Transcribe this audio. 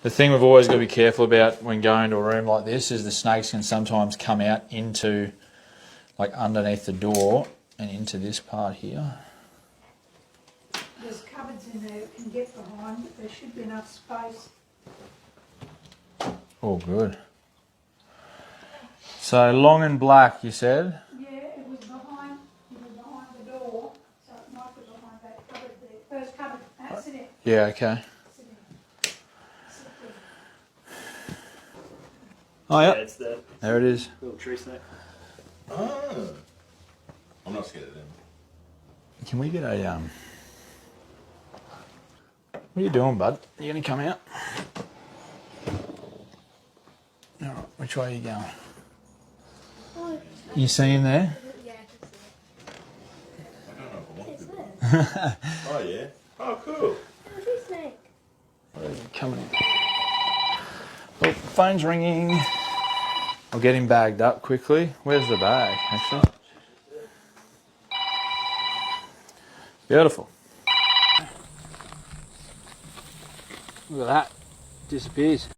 The thing we've always got to be careful about when going to a room like this is the snakes can sometimes come out into, like underneath the door and into this part here. There's cupboards in there you can get behind, but there should be enough space. Oh, good. So long and black, you said? Yeah, it was behind the door, so it might be behind that cupboard there. First cupboard, that's it. Yeah, okay. Oh, Yeah, yeah. it's the There it is. little tree snake. Oh. I'm not scared of them. Can we get a, What are you doing, bud? You gonna come out? Alright, which way are you going? Oh, You see him there? yeah, I can see it. I don't know if I want It's to. there. Oh, yeah. Oh, cool. Oh, tree snake. Coming in. Oh, phone's ringing. I'll get him bagged up quickly. Where's the bag, actually? Beautiful. Look at that. Disappears.